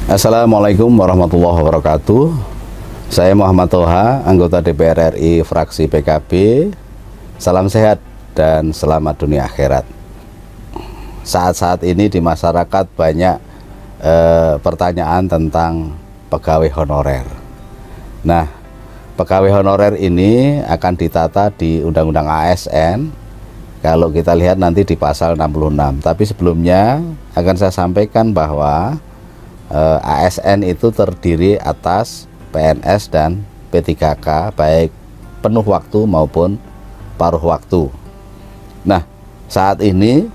Assalamualaikum warahmatullahi wabarakatuh. Saya Muhammad Toha, anggota DPR RI fraksi PKB. Salam sehat dan selamat dunia akhirat. Saat-saat ini di masyarakat banyak pertanyaan tentang pegawai honorer. Nah, pegawai honorer ini akan ditata di Undang-Undang ASN. Kalau kita lihat nanti di pasal 66. Tapi sebelumnya akan saya sampaikan bahwa ASN itu terdiri atas PNS dan P3K, baik penuh waktu maupun paruh waktu. Nah, saat ini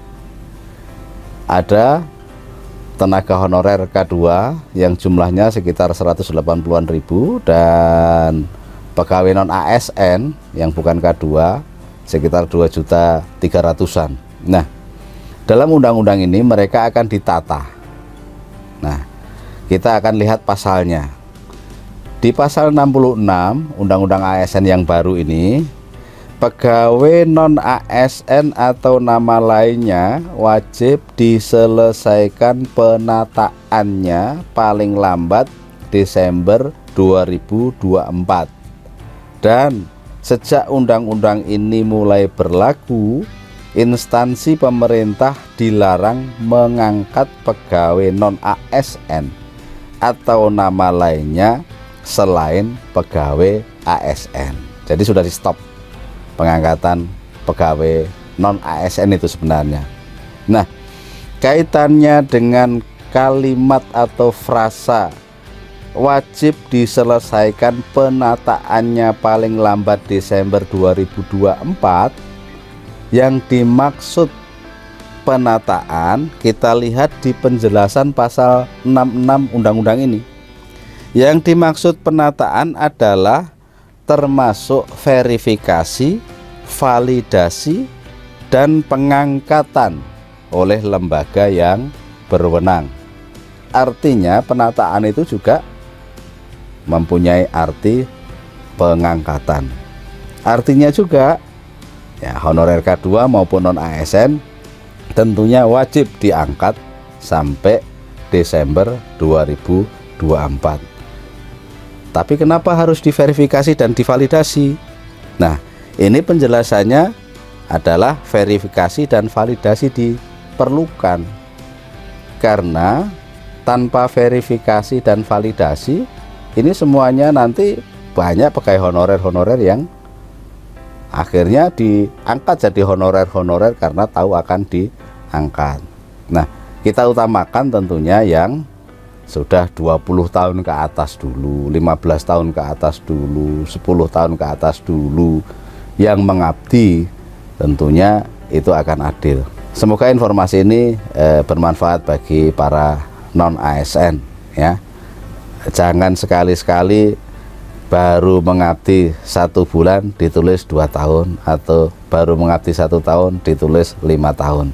ada tenaga honorer K2 yang jumlahnya sekitar 180-an ribu, dan pegawai non ASN yang bukan K2 sekitar 2.300.000-an. Nah, dalam undang-undang ini mereka akan ditata. Nah, kita akan lihat pasalnya. Di pasal 66 Undang-Undang ASN yang baru ini, pegawai non-ASN atau nama lainnya wajib diselesaikan penataannya paling lambat Desember 2024. Dan sejak undang-undang ini mulai berlaku, instansi pemerintah dilarang mengangkat pegawai non-ASN atau nama lainnya selain pegawai ASN. Jadi sudah di stop pengangkatan pegawai non-ASN itu sebenarnya. Nah, kaitannya dengan kalimat atau frasa wajib diselesaikan penataannya paling lambat Desember 2024, yang dimaksud penataan kita lihat di penjelasan pasal 66 undang-undang ini. Yang dimaksud penataan adalah termasuk verifikasi, validasi, dan pengangkatan oleh lembaga yang berwenang. Artinya penataan itu juga mempunyai arti pengangkatan. Artinya juga ya, honorer K2 maupun non ASN tentunya wajib diangkat sampai Desember 2024. Tapi kenapa harus diverifikasi dan divalidasi? Nah, ini penjelasannya adalah verifikasi dan validasi diperlukan, karena tanpa verifikasi dan validasi ini semuanya nanti banyak pegawai honorer yang akhirnya diangkat jadi honorer karena tahu akan diangkat. Nah, kita utamakan tentunya yang sudah 20 tahun ke atas dulu, 15 tahun ke atas dulu, 10 tahun ke atas dulu, yang mengabdi tentunya itu akan adil. Semoga informasi ini bermanfaat bagi para non ASN ya. Jangan sekali-sekali baru mengabdi 1 bulan ditulis 2 tahun, atau baru mengabdi 1 tahun ditulis 5 tahun,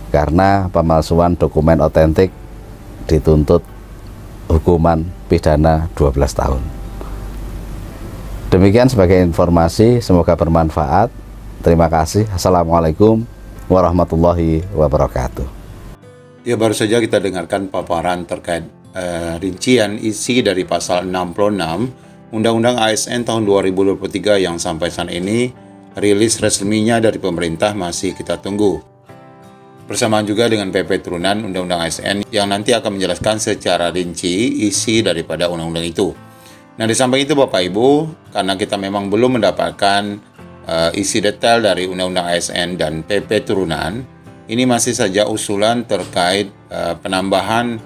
karena pemalsuan dokumen otentik dituntut hukuman pidana 12 tahun. Demikian sebagai informasi, semoga bermanfaat. Terima kasih. Assalamualaikum warahmatullahi wabarakatuh. Ya, baru saja kita dengarkan paparan terkait rincian isi dari pasal 66 Undang-Undang ASN tahun 2023 yang sampai saat ini rilis resminya dari pemerintah masih kita tunggu. Bersamaan juga dengan PP turunan Undang-Undang ASN yang nanti akan menjelaskan secara rinci isi daripada undang-undang itu. Nah, di samping itu Bapak Ibu, karena kita memang belum mendapatkan isi detail dari Undang-Undang ASN dan PP turunan, ini masih saja usulan terkait penambahan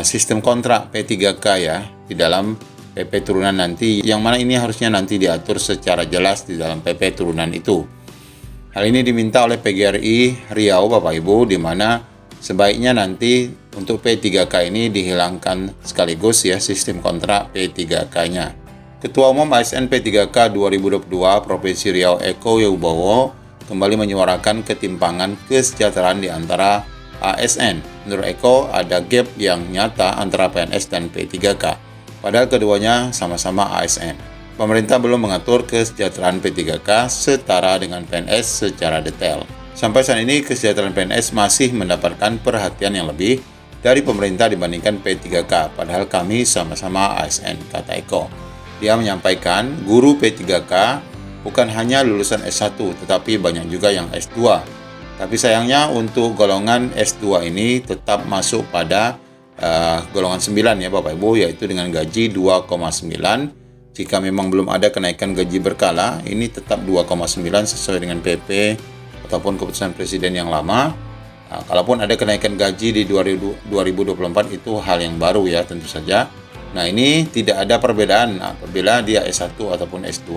sistem kontrak P3K ya di dalam PP turunan nanti, yang mana ini harusnya nanti diatur secara jelas di dalam PP turunan itu. Hal ini diminta oleh PGRI Riau Bapak Ibu, di mana sebaiknya nanti untuk P3K ini dihilangkan sekaligus ya sistem kontrak P3K-nya. Ketua Umum ASN P3K 2022 Provinsi Riau Eko Wibowo kembali menyuarakan ketimpangan kesejahteraan di antara ASN. Menurut Eko, ada gap yang nyata antara PNS dan P3K. Padahal keduanya sama-sama ASN. Pemerintah belum mengatur kesejahteraan P3K setara dengan PNS secara detail. Sampai saat ini kesejahteraan PNS masih mendapatkan perhatian yang lebih dari pemerintah dibandingkan P3K, padahal kami sama-sama ASN, kata Eko. Dia menyampaikan, guru P3K bukan hanya lulusan S1, tetapi banyak juga yang S2. Tapi sayangnya untuk golongan S2 ini tetap masuk pada golongan 9 ya Bapak Ibu, yaitu dengan gaji 2,9. Jika memang belum ada kenaikan gaji berkala, ini tetap 2,9 sesuai dengan PP ataupun keputusan Presiden yang lama. Nah, kalaupun ada kenaikan gaji di 2024 itu hal yang baru ya tentu saja. Nah ini tidak ada perbedaan apabila dia S1 ataupun S2.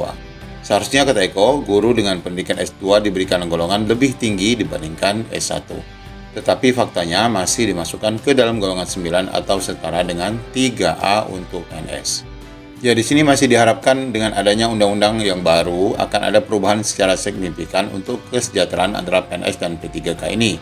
Seharusnya kata Eko, guru dengan pendidikan S2 diberikan golongan lebih tinggi dibandingkan S1. Tetapi faktanya masih dimasukkan ke dalam golongan 9 atau setara dengan 3A untuk PNS. Ya, di sini masih diharapkan dengan adanya undang-undang yang baru akan ada perubahan secara signifikan untuk kesejahteraan antara PNS dan P3K ini.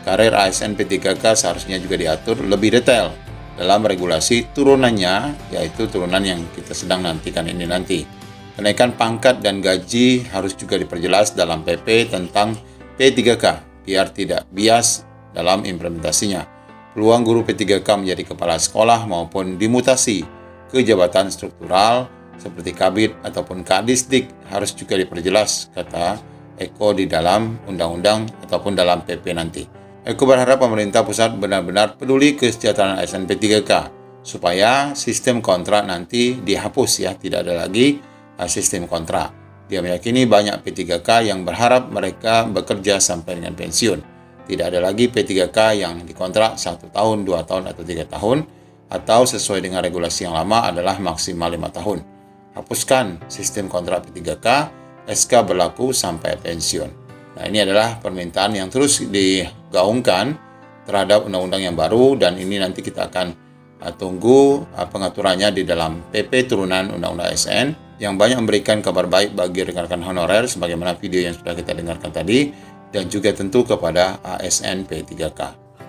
Karir ASN P3K seharusnya juga diatur lebih detail dalam regulasi turunannya, yaitu turunan yang kita sedang nantikan ini nanti. Kenaikan pangkat dan gaji harus juga diperjelas dalam PP tentang P3K, biar tidak bias dalam implementasinya. Peluang guru P3K menjadi kepala sekolah maupun dimutasi ke jabatan struktural seperti Kabid ataupun Kadisdik harus juga diperjelas, kata Eko di dalam undang-undang ataupun dalam PP nanti. Eko berharap pemerintah pusat benar-benar peduli kesejahteraan ASN P3K supaya sistem kontrak nanti dihapus ya, tidak ada lagi sistem kontrak. Dia meyakini banyak P3K yang berharap mereka bekerja sampai dengan pensiun. Tidak ada lagi P3K yang dikontrak 1 tahun, 2 tahun, atau 3 tahun, atau sesuai dengan regulasi yang lama adalah maksimal 5 tahun. Hapuskan sistem kontrak P3K, SK berlaku sampai pensiun. Nah, ini adalah permintaan yang terus digaungkan terhadap undang-undang yang baru, dan ini nanti kita akan tunggu pengaturannya di dalam PP turunan Undang-Undang ASN yang banyak memberikan kabar baik bagi rekan-rekan honorer sebagaimana video yang sudah kita dengarkan tadi, dan juga tentu kepada ASN P3K.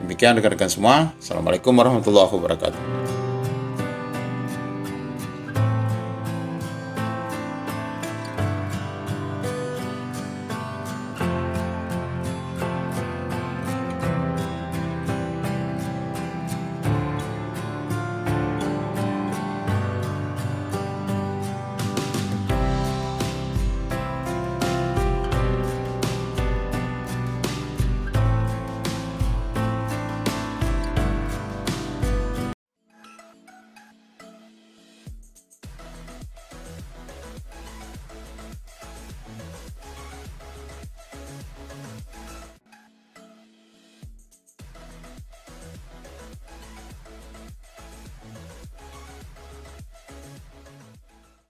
Demikian rekan-rekan semua. Assalamualaikum warahmatullahi wabarakatuh.